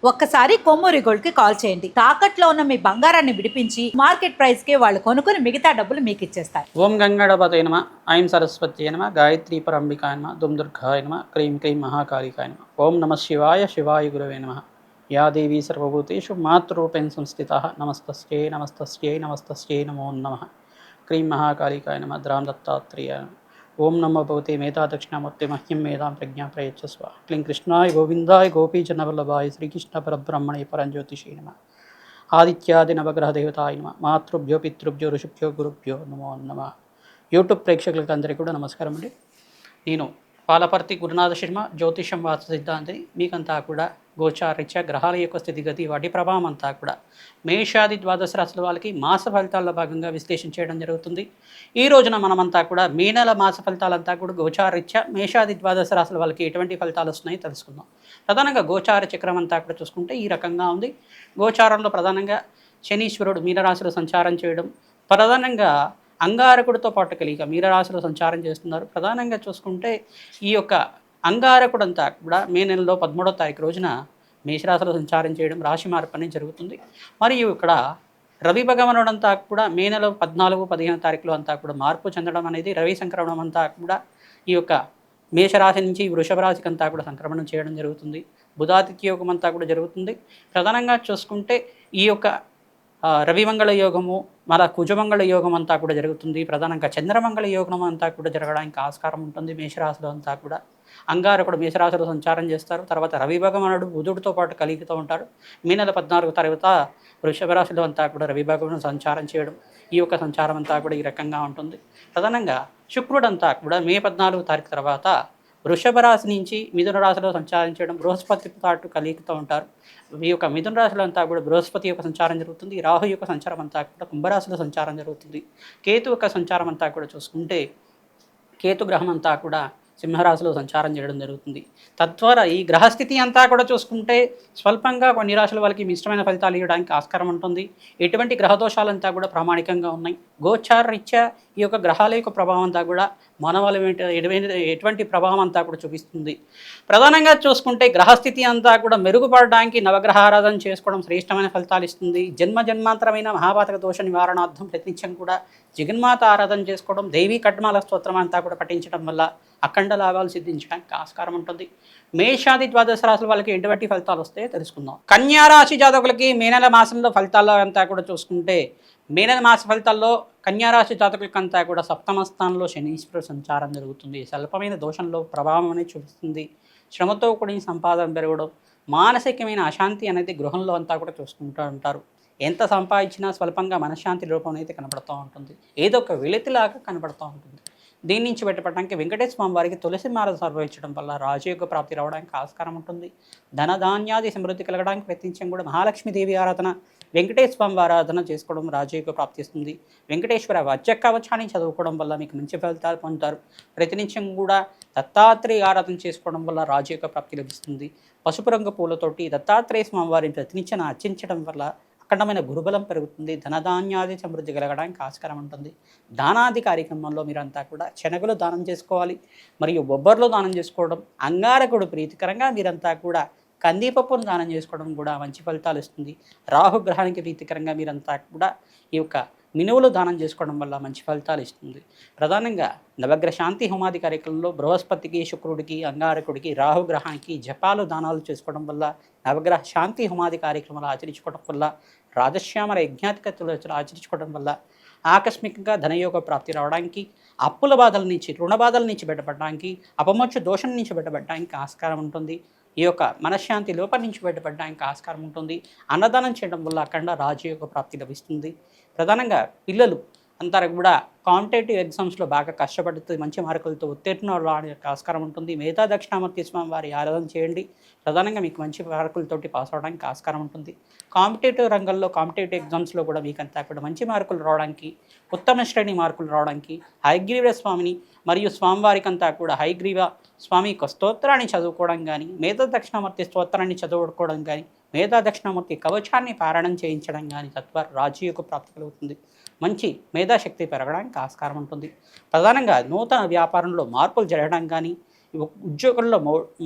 ఒక్కసారి కొమ్మూరి గోల్డ్ కి కాల్ చేయండి. తాకట్లో ఉన్న మీ బంగారాన్ని విడిపించి మార్కెట్ ప్రైస్ కి వాళ్ళు కొనుక్కుని మిగతా డబ్బులు మీకు ఇచ్చేస్తారు. ఓం గంగణపతే నమ, ఐం సరస్వత్యే నమ, గాయత్రీ పరంబికాయ నమ, దుమ్ దుర్గాయ నమ, క్రీం క్రీం మహాకాళికాయ నమ. ఓం నమ శివాయ శివాయ గురవే నమ. యా దేవీ సర్వభూతేషు మాతృరూపేణ సంస్థితః నమస్తస్యై నమస్తస్యై నమస్తస్యై నమో నమః. క్రీం మహాకాళికాయ నమ, ద్రాం దత్తాత్రేయాయ నమ. ఓం నమో భగవతే మేధా దక్షిణామూర్తి మహ్యం మేధాం ప్రజ్ఞా ప్రయచ్చస్వ. క్లీం కృష్ణాయ గోవిందాయ గోపీజనవల్లభాయ శ్రీకృష్ణ పరబ్రహ్మణే పరంజ్యోతిషే నమ. ఆదిత్యాది నవగ్రహ దేవతాయ నమ. మాతృభ్యో పితృభ్యో ఋషిభ్యో గురుభ్యో నమో నమ. యూట్యూబ్ ప్రేక్షకులకు అందరికీ కూడా నమస్కారం అండి. నేను పాలపర్తి గురునాథ శర్మ, జ్యోతిషం వాస్తు సిద్ధాంతిని. మీకంతా కూడా గోచారీత్యా గ్రహాల యొక్క స్థితిగతి, వాటి ప్రభావం అంతా కూడా మేషాది ద్వాదశ రాశుల వాళ్ళకి మాస ఫలితాల్లో భాగంగా విశ్లేషణ చేయడం జరుగుతుంది. ఈ రోజున మనమంతా కూడా మే నెల మాస ఫలితాలంతా కూడా గోచారీత్యా మేషాది ద్వాదశ రాశుల వాళ్ళకి ఎటువంటి ఫలితాలు వస్తున్నాయో తెలుసుకుందాం. ప్రధానంగా గోచార చక్రం అంతా కూడా చూసుకుంటే ఈ రకంగా ఉంది. గోచారంలో ప్రధానంగా శనీశ్వరుడు మీనరాశిలో సంచారం చేయడం, ప్రధానంగా అంగారకుడితో పాటు కలిగి మీనరాశిలో సంచారం చేస్తున్నారు. ప్రధానంగా చూసుకుంటే ఈ యొక్క అంగారకుడు అంతా కూడా మే నెలలో 13వ తారీఖు రోజున మేషరాశిలో సంచారం చేయడం, రాశి మార్పు అనేది జరుగుతుంది. మరియు ఇక్కడ రవి భగవానుడు అంతా కూడా మే నెల 14, 15 తారీఖులో అంతా కూడా మార్పు చెందడం అనేది, రవి సంక్రమణం అంతా కూడా ఈ యొక్క మేషరాశి నుంచి వృషభ రాశికి అంతా కూడా సంక్రమణం చేయడం జరుగుతుంది. బుధాదిత్య యోగం అంతా కూడా జరుగుతుంది. ప్రధానంగా చూసుకుంటే ఈ యొక్క రవిమంగళ యోగము, మన కుజమంగళ యోగం అంతా కూడా జరుగుతుంది. ప్రధానంగా చంద్రమంగళ యోగం అంతా కూడా జరగడానికి ఆస్కారం ఉంటుంది. మేషరాశిలో అంతా కూడా అంగారకుడు మేషరాశిలో సంచారం చేస్తారు. తర్వాత రవి భగవానుడు బుధుడితో పాటు కలిగితూ ఉంటాడు. మే నెల 14 తర్వాత వృషభ రాశిలో అంతా కూడా రవి భగవానుడు సంచారం చేయడం, ఈ యొక్క సంచారం అంతా కూడా ఈ రకంగా ఉంటుంది. ప్రధానంగా శుక్రుడు అంతా కూడా మే 14 తారీఖు తర్వాత వృషభ రాశి నుంచి మిథున రాశిలో సంచారం చేయడం, బృహస్పతితో పాటు కలిగితూ ఉంటారు. ఈ యొక్క మిథున రాశిలో అంతా కూడా బృహస్పతి యొక్క సంచారం జరుగుతుంది. రాహు యొక్క సంచారం అంతా కూడా కుంభరాశిలో సంచారం జరుగుతుంది. కేతు యొక్క సంచారం అంతా కూడా చూసుకుంటే కేతు గ్రహం అంతా కూడా సింహరాశిలో సంచారం చేయడం జరుగుతుంది. తద్వారా ఈ గ్రహస్థితి అంతా కూడా చూసుకుంటే స్వల్పంగా కొన్ని రాశుల వాళ్ళకి ఇష్టమైన ఫలితాలు ఇవ్వడానికి ఆస్కారం ఉంటుంది. ఎటువంటి గ్రహదోషాలంతా కూడా ప్రామాణికంగా ఉన్నాయి. గోచార రీత్యా ఈ యొక్క గ్రహాల యొక్క ప్రభావం అంతా కూడా మానవాళి ఎటువంటి ప్రభావం అంతా కూడా చూపిస్తుంది. ప్రధానంగా చూసుకుంటే గ్రహస్థితి అంతా కూడా మెరుగుపడడానికి నవగ్రహ ఆరాధన చేసుకోవడం శ్రేష్టమైన ఫలితాలు ఇస్తుంది. జన్మ జన్మాంతరమైన మహాపాతక దోష నివారణార్థం ప్రతినిత్యం కూడా జగన్మాత ఆరాధన చేసుకోవడం, దేవీ కట్మాల స్తోత్రం అంతా కూడా పఠించడం వల్ల అఖండ లాభాలు సిద్ధించడానికి ఆస్కారం ఉంటుంది. మేషాది ద్వాదశ రాశుల వాళ్ళకి ఎటువంటి ఫలితాలు వస్తాయో తెలుసుకుందాం. కన్యా రాశి జాతకులకి మే నెల మాసంలో ఫలితాలు అంతా కూడా చూసుకుంటే మే నెల మాస ఫలితాల్లో కన్యా రాశి జాతకులకంతా కూడా సప్తమ స్థానంలో శనీశ్వరుడు సంచారం జరుగుతుంది. స్వల్పమైన దోషంలో ప్రభావం అనేది చూపిస్తుంది. శ్రమతో కూడిన సంపాదన పెరగడం, మానసికమైన అశాంతి అనేది గృహంలో అంతా కూడా చూసుకుంటూ ఉంటారు. ఎంత సంపాదించినా స్వల్పంగా మనశ్శాంతి రూపం అనేది కనపడుతూ ఉంటుంది. ఏదో ఒక వెలితిలాగా కనపడుతూ ఉంటుంది. దీని నుంచి బయటపడడానికి వెంకటేశ్వర స్వామి వారికి తులసి మాల సమర్పించడం వల్ల రాజయోగ ప్రాప్తి రావడానికి ఆస్కారం ఉంటుంది. ధనధాన్యాది సమృద్ధి కలగడానికి ప్రయత్నించడం కూడా మహాలక్ష్మీదేవి ఆరాధన, వెంకటేశ్వర స్వామి ఆరాధన చేసుకోవడం రాజయోగ ప్రాప్తిస్తుంది. వెంకటేశ్వర వజ్ర కవచాన్ని చదువుకోవడం వల్ల మీకు మంచి ఫలితాలు పొందుతారు. ప్రతినిత్యం కూడా దత్తాత్రేయ ఆరాధన చేసుకోవడం వల్ల రాజయోగ ప్రాప్తి లభిస్తుంది. పసుపు రంగు పూలతోటి దత్తాత్రేయ స్వామి వారిని ప్రతినిత్యం అర్చించడం వల్ల అఖండమైన గురుబలం పెరుగుతుంది. ధనధాన్యాది సమృద్ధి కలగడానికి ఆస్కారం ఉంటుంది. దానాది కార్యక్రమంలో మీరంతా కూడా శనగలు దానం చేసుకోవాలి, మరియు బొబ్బర్లు దానం చేసుకోవడం, అంగారకుడు ప్రీతికరంగా మీరంతా కూడా కందిపప్పును దానం చేసుకోవడం కూడా మంచి ఫలితాలు ఇస్తుంది. రాహుగ్రహానికి ప్రీతికరంగా మీరంతా కూడా ఈ యొక్క మినువులు దానం చేసుకోవడం వల్ల మంచి ఫలితాలు ఇస్తుంది. ప్రధానంగా నవగ్రహ శాంతి హోమాది కార్యక్రమంలో బృహస్పతికి, శుక్రుడికి, అంగారకుడికి, రాహుగ్రహానికి జపాలు దానాలు చేసుకోవడం వల్ల, నవగ్రహ శాంతి హోమాది కార్యక్రమాలు ఆచరించుకోవడం వల్ల, రాజశ్యామల యజ్ఞాతికతలు ఆచరించుకోవడం వల్ల ఆకస్మికంగా ధనయోగ ప్రాప్తి రావడానికి, అప్పుల బాధల నుంచి, రుణ బాధల నుంచి బయటపడడానికి, అపమోక్ష దోషం నుంచి బయటపడడానికి ఆస్కారం ఉంటుంది. ఈ యొక్క మనశ్శాంతి లోపం నుంచి బయటపడడానికి ఆస్కారం ఉంటుంది. అన్నదానం చేయడం వల్ల అఖండ రాజయోగ ప్రాప్తి లభిస్తుంది. ప్రధానంగా పిల్లలు అంతా కూడా కాంపిటేటివ్ ఎగ్జామ్స్లో బాగా కష్టపడుతూ మంచి మార్కులతో ఉత్తీర్ణ రావడానికి ఆస్కారం ఉంటుంది. మేధా దక్షిణామూర్తి స్వామి వారి ఆరాధన చేయండి. ప్రధానంగా మీకు మంచి మార్కులతోటి పాస్ అవడానికి ఆస్కారం ఉంటుంది. కాంపిటేటివ్ రంగంలో, కాంపిటేటివ్ ఎగ్జామ్స్లో కూడా మీకంతా కూడా మంచి మార్కులు రావడానికి, ఉత్తమ శ్రేణి మార్కులు రావడానికి హయగ్రీవ స్వామిని మరియు స్వామివారికి అంతా కూడా హయగ్రీవ స్వామి యొక్క స్తోత్రాన్ని చదువుకోవడం కానీ, మేధా దక్షిణామూర్తి స్తోత్రాన్ని చదువుకోవడం కానీ, మేధా దక్షిణామూర్తి కవచాన్ని పారాయణం చేయించడం కానీ తద్వారా రాజయోగ ప్రాప్తి కలుగుతుంది. మంచి మేధాశక్తి పెరగడానికి ఆస్కారం ఉంటుంది. ప్రధానంగా నూతన వ్యాపారంలో మార్పులు జరగడం కానీ, ఉద్యోగంలో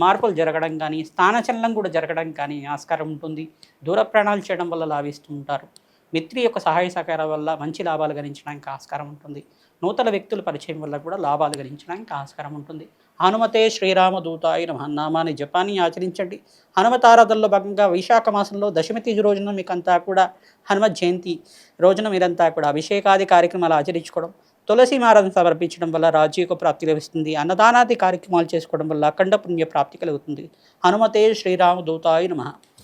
మార్పులు జరగడం కానీ స్థానచలనం కూడా జరగడం కానీ ఆస్కారం ఉంటుంది. దూర ప్రయాణాలు చేయడం వల్ల లాభిస్తూ ఉంటారు. మిత్రి యొక్క సహాయ సహకారం వల్ల మంచి లాభాలు గణించడానికి ఆస్కారం ఉంటుంది. నూతన వ్యక్తుల పరిచయం వల్ల కూడా లాభాలు గణించడానికి ఆస్కారం ఉంటుంది. హనుమతే శ్రీరామదూతాయ నమః నామాన్ని జపాన్ని ఆచరించండి. హనుమతారాధనలో భాగంగా వైశాఖ మాసంలో దశమి తిథి రోజున మీకంతా కూడా హనుమత్ జయంతి రోజున మీరంతా కూడా అభిషేకాది కార్యక్రమాలు ఆచరించుకోవడం, తులసి మాలను సమర్పించడం వల్ల రాజ్యకు ప్రాప్తి లభిస్తుంది. అన్నదానాది కార్యక్రమాలు చేసుకోవడం వల్ల అఖండ పుణ్య ప్రాప్తి కలుగుతుంది. హనుమతే శ్రీరామదూతాయ నమః.